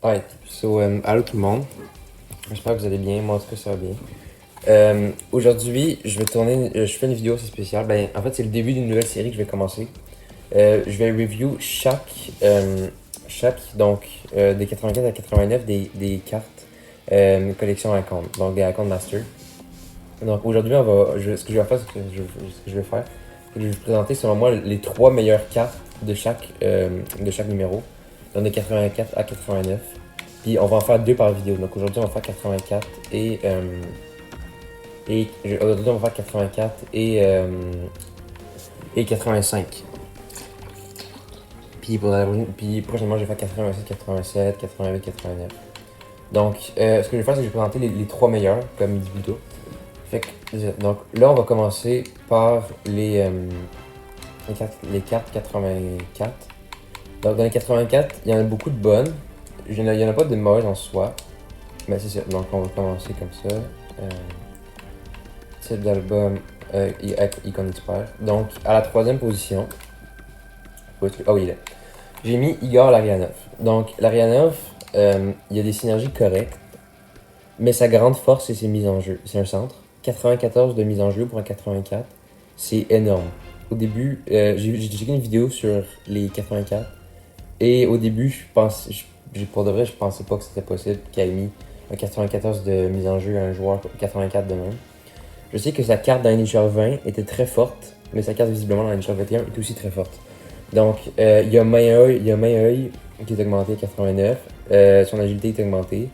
Alright, so, allô tout le monde. J'espère que vous allez bien. Moi, en tout cas, ça va bien. Aujourd'hui, je fais une vidéo assez spéciale. Ben, en fait, c'est le début d'une nouvelle série que je vais commencer. Je vais review des 84 à 89, des cartes collection icon, donc des icon master. Donc aujourd'hui, ce que je vais faire, c'est que je vais vous présenter selon moi les trois meilleures cartes de chaque numéro, donc de 84 à 89. Puis on va en faire deux par vidéo. Donc aujourd'hui, on va faire 84 aujourd'hui, on va faire 84 et 85. Puis prochainement, je vais faire 86, 87, 88, 89. Donc, ce que je vais faire, c'est que je vais présenter les trois meilleurs, comme il dit plus tôt. Donc là, on va commencer par les cartes 84. Donc dans les 84, il y en a beaucoup de bonnes. Il y en a pas de mauvaises en soi. Mais c'est ça. Donc on va commencer comme ça. Type d'album Icon Expert. Donc à la troisième position. Oh oui, il est là. J'ai mis Igor Larionov. Donc Larionov, il y a des synergies correctes. Mais sa grande force, c'est ses mises en jeu. C'est un centre. 94 de mise en jeu pour un 84. C'est énorme. Au début, j'ai checké une vidéo sur les 84. Et au début, pour de vrai, je pensais pas que c'était possible qu'il ait mis un 94 de mise en jeu à un joueur 84 de même. Je sais que sa carte dans NHL 20 était très forte, mais sa carte visiblement dans NHL 21 est aussi très forte. Donc, il y a Mayoy qui est augmenté à 89. Son agilité est augmentée.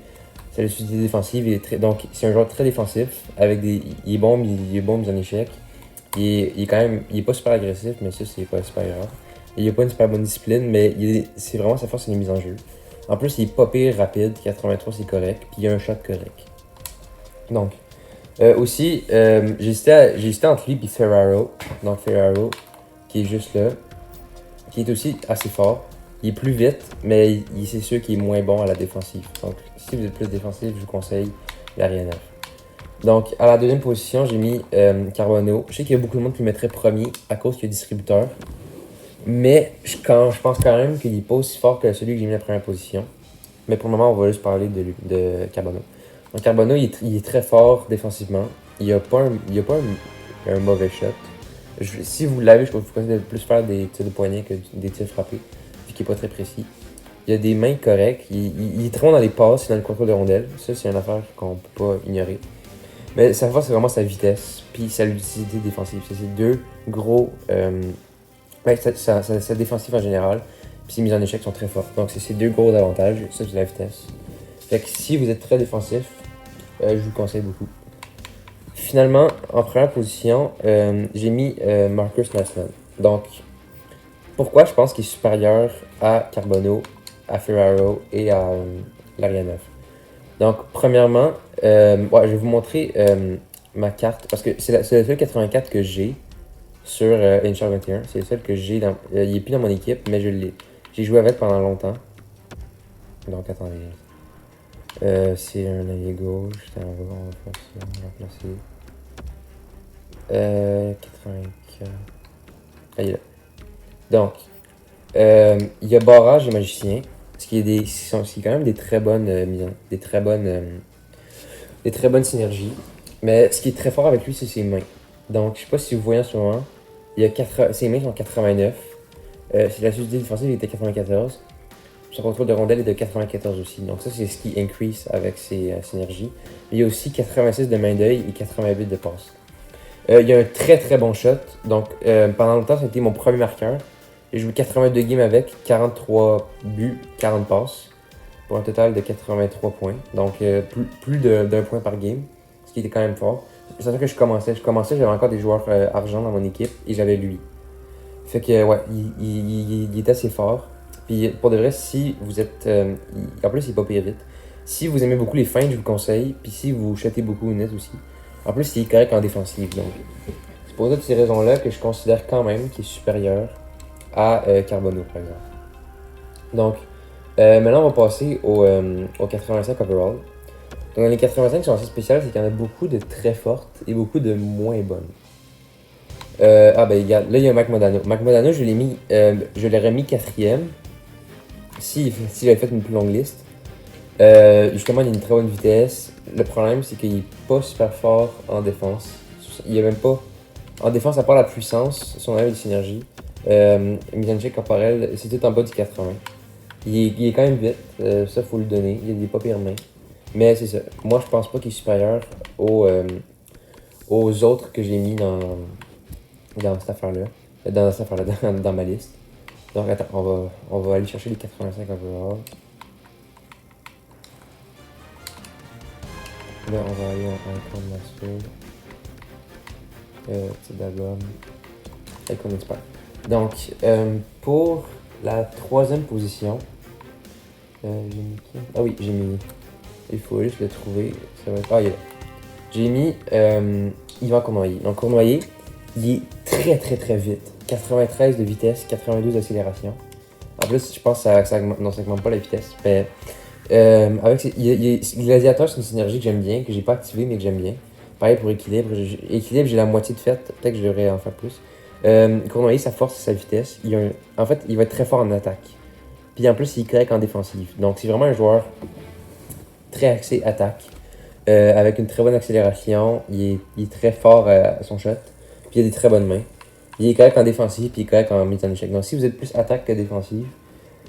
Sa lucidité défensive est très. Donc, c'est un joueur très défensif. Il est bon, il est bon mis en échec. Il est quand même. Il est pas super agressif, mais ça, c'est pas super grave. Il a pas une super bonne discipline, mais c'est vraiment sa force, c'est les mises en jeu. En plus, il est pas pire rapide. 83, c'est correct. Puis il a un shot correct. Donc, aussi, j'ai hésité entre lui et Ferraro. Donc, Ferraro, qui est juste là. Qui est aussi assez fort. Il est plus vite, mais c'est sûr qu'il est moins bon à la défensive. Donc, si vous êtes plus défensif, je vous conseille l'Ariana. Donc, à la deuxième position, j'ai mis Carbonneau. Je sais qu'il y a beaucoup de monde qui le mettrait premier à cause qu'il est distributeur. Mais je pense quand même qu'il n'est pas aussi fort que celui que j'ai mis à la première position. Mais pour le moment, on va juste parler de Carbonneau. Donc, Carbonneau, il est très fort défensivement. Il a pas un mauvais shot. Si vous l'avez, je vous conseille de plus faire des tirs de poignet que des tirs frappés, vu qu'il n'est pas très précis. Il a des mains correctes. Il est très bon dans les passes et dans le contrôle de rondelles. Ça, c'est une affaire qu'on peut pas ignorer. Mais sa force, c'est vraiment sa vitesse, puis sa lucidité défensive. C'est ces deux gros. Sa défensive en général, puis ses mises en échec sont très fortes. Donc, c'est ces deux gros avantages. Ça, c'est la vitesse. Fait que si vous êtes très défensif, je vous conseille beaucoup. Finalement, en première position, j'ai mis Marcus Nassman. Donc, pourquoi je pense qu'il est supérieur à Carbonneau, à Ferraro et à Larionov. Donc, premièrement, je vais vous montrer ma carte, parce que c'est le seul 84 que j'ai sur NHL 21. C'est le seul que j'ai dans. Il est plus dans mon équipe, mais je l'ai. J'ai joué avec pendant longtemps. Donc, attendez. C'est un allié gauche. On va faire ça. On va placer. 84. Ah, il est là. Donc, il y a barrage et magicien. Ce qui est c'est quand même des très bonnes des très bonnes synergies. Mais ce qui est très fort avec lui, c'est ses mains. Donc, je sais pas si vous voyez en ce moment, ses mains sont 89. La solidité défensive était 94. Son contrôle de rondelle est de 94 aussi. Donc ça, c'est ce qui increase avec ses synergies. Il y a aussi 86 de main d'œil et 88 de passe. Il y a un très très bon shot. Donc pendant longtemps, ça a été mon premier marqueur. J'ai joué 82 games avec, 43 buts, 40 passes. Pour un total de 83 points. Donc plus d'un point par game. Ce qui était quand même fort. C'est ça que je commençais. J'avais encore des joueurs argent dans mon équipe et j'avais lui. Fait que ouais, il est assez fort. Puis pour de vrai, si vous êtes. En plus, il est pas pire vite. Si vous aimez beaucoup les feintes, je vous conseille. Puis si vous chattez beaucoup net aussi. En plus, il est correct en défensive. Donc, c'est pour toutes ces raisons-là que je considère quand même qu'il est supérieur à Carbonneau, par exemple. Donc, maintenant, on va passer au 85 overall. Donc, dans les 85 qui sont assez spéciales, c'est qu'il y en a beaucoup de très fortes et beaucoup de moins bonnes. Regarde, là, il y a Mac Modano. Mac Modano, je l'aurais mis quatrième si j'avais fait une plus longue liste. Justement, il a une très bonne vitesse. Le problème, c'est qu'il est pas super fort en défense. Il est même pas. En défense, à part la puissance, son avis de synergie. Mise en check corporelle, c'est tout en bas du 80. Il est quand même vite, ça faut le donner. Il a des pas pires mains. Mais c'est ça. Moi, je pense pas qu'il est supérieur aux autres que j'ai mis dans cette affaire-là. Dans ma liste. Donc, attends, on va aller chercher les 85 overall. Là, on va aller en Icon Master. Petit d'album. Icon Expert. Donc, pour la troisième position, j'ai mis qui? Ah oui, j'ai mis. Il faut juste le trouver. Ça va être... Ah, il est là. J'ai mis Yvan Cournoyer. Donc, Cournoyer, il est très très très vite. 93 de vitesse, 92 d'accélération. En plus, je pense que ça augmente pas la vitesse. Mais Gladiateur, c'est une synergie que j'aime bien, que j'ai pas activée, mais que j'aime bien. Pareil pour Équilibre. Équilibre, j'ai la moitié de fait. Peut-être que je devrais en faire plus. Cournoyer, sa force, c'est sa vitesse. En fait, il va être très fort en attaque. Puis en plus, il craque en défensive. Donc, c'est vraiment un joueur très axé attaque. Avec une très bonne accélération. Il est très fort à son shot. Puis il a des très bonnes mains. Il est correct en défensive, puis il est correct en mise en échec. Donc, si vous êtes plus attaque que défensive,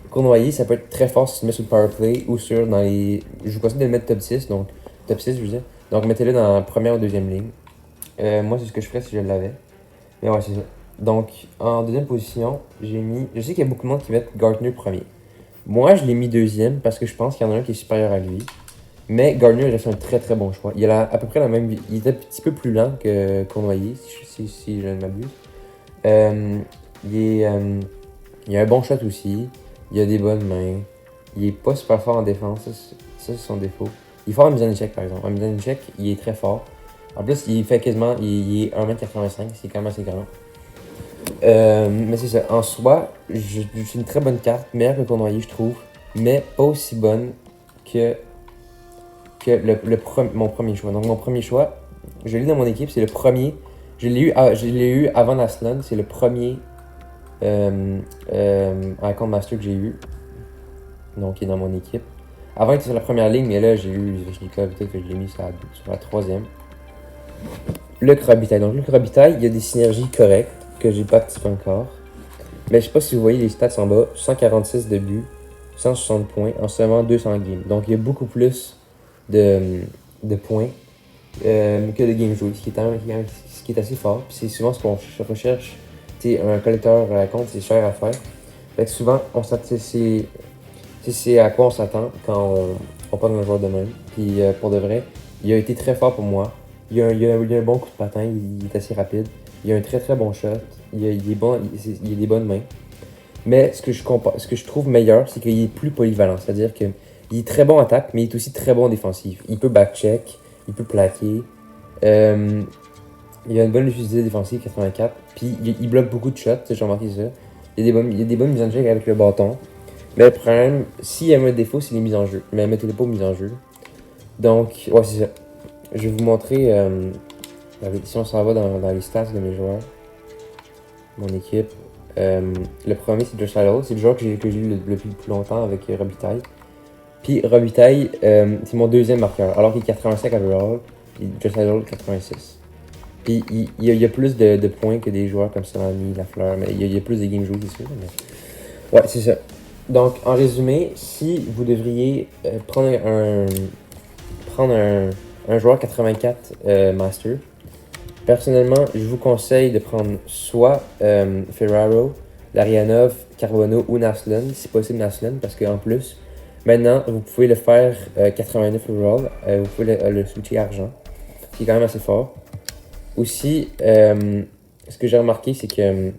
Cournoyer, ça peut être très fort si tu le mets sur le powerplay ou dans les. Je vous conseille de le mettre top 6, donc top 6, je veux dire. Donc, mettez-le dans la première ou deuxième ligne. Moi, c'est ce que je ferais si je l'avais. Mais ouais, c'est ça. Donc, en deuxième position, j'ai mis. Je sais qu'il y a beaucoup de monde qui met Gardner premier. Moi, je l'ai mis deuxième parce que je pense qu'il y en a un qui est supérieur à lui. Mais Gardner reste un très très bon choix. Il a à peu près la même. Il était un petit peu plus lent que Cournoyer, si je ne m'abuse. Il a un bon shot aussi. Il a des bonnes mains. Il est pas super fort en défense. Ça, c'est son défaut. Il est fort en mise en échec, par exemple. En mise en échec, il est très fort. En plus, il fait quasiment. Il est 1m85. C'est quand même assez grand. Mais c'est ça. En soi, c'est une très bonne carte. Meilleure que Cournoyer, je trouve. Mais pas aussi bonne que mon premier choix. Donc, mon premier choix, je l'ai dans mon équipe. C'est le premier. Je l'ai eu avant Naslan. C'est le premier Icon Master que j'ai eu. Donc, il est dans mon équipe. Avant, il était sur la première ligne, mais là, je l'ai peut-être que je l'ai mis sur la troisième. Le Krabitaille. Donc, le Krabitaille, il y a des synergies correctes que j'ai pas activé encore. Mais je sais pas si vous voyez les stats en bas. 146 de but, 160 points en seulement 200 games. Donc, il y a beaucoup plus de points que de games joués, ce qui est assez fort. Puis c'est souvent ce qu'on recherche. Un collecteur à compte, c'est cher à faire. Fait que souvent, c'est à quoi on s'attend quand on parle d'un joueur de même. Puis pour de vrai, il a été très fort pour moi. Il a un bon coup de patin, il est assez rapide. Il a un très très bon shot. Il a des bonnes mains. Mais ce que je trouve meilleur, c'est qu'il est plus polyvalent. C'est-à-dire qu'il est très bon en attaque, mais il est aussi très bon en défensive. Il peut back-check, il peut plaquer. Il a une bonne lucidité défensive, 84. Puis il bloque beaucoup de shots, j'ai remarqué ça. Il y a des bonnes mises en jeu avec le bâton. Mais le problème, s'il y a un défaut, c'est les mises en jeu. Mais mettez-les pas aux mises en jeu. Donc, ouais, c'est ça. Je vais vous montrer, si on s'en va dans les stats de mes joueurs, mon équipe. Le premier, c'est Josh Lidle. C'est le joueur que j'ai eu le plus longtemps avec Robitaille. Puis Robitaille, c'est mon deuxième marqueur. Alors qu'il est 85 overall, puis Josh Lidle, 86. Puis il y a plus de points que des joueurs comme Solani, Lafleur, mais il y a plus de games joués, c'est sûr. Mais... ouais, c'est ça. Donc, en résumé, si vous devriez prendre un joueur 84 Master, personnellement, je vous conseille de prendre soit Ferraro, Larionov, Carbonneau ou Naslan, si possible Naslan, parce qu'en plus, maintenant, vous pouvez le faire 89 overall, vous pouvez le switcher argent, qui est quand même assez fort. Aussi, ce que j'ai remarqué, c'est qu'il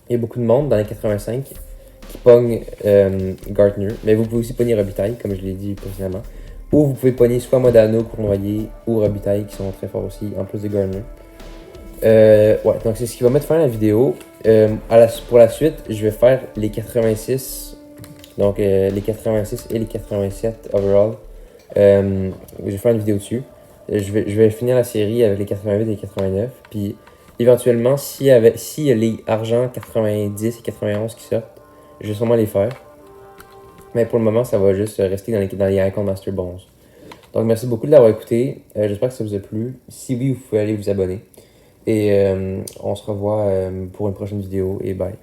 y a beaucoup de monde dans les 85 qui pogne Gardner, mais vous pouvez aussi pogner Robitaille, comme je l'ai dit précédemment. Ou vous pouvez pogner soit Modano, Cournoyer ou Robitaille, qui sont très forts aussi, en plus de Gardner. Ouais, donc c'est ce qui va mettre fin à la vidéo. Pour la suite, je vais faire les 86, donc les 86 et les 87 overall. Je vais faire une vidéo dessus. Je vais finir la série avec les 88 et les 89. Puis éventuellement, s'il y a les argent 90 et 91 qui sortent, je vais sûrement les faire. Mais pour le moment, ça va juste rester dans les Icon Master Bronze. Donc, merci beaucoup de l'avoir écouté. J'espère que ça vous a plu. Si oui, vous pouvez aller vous abonner. Et on se revoit pour une prochaine vidéo. Et bye.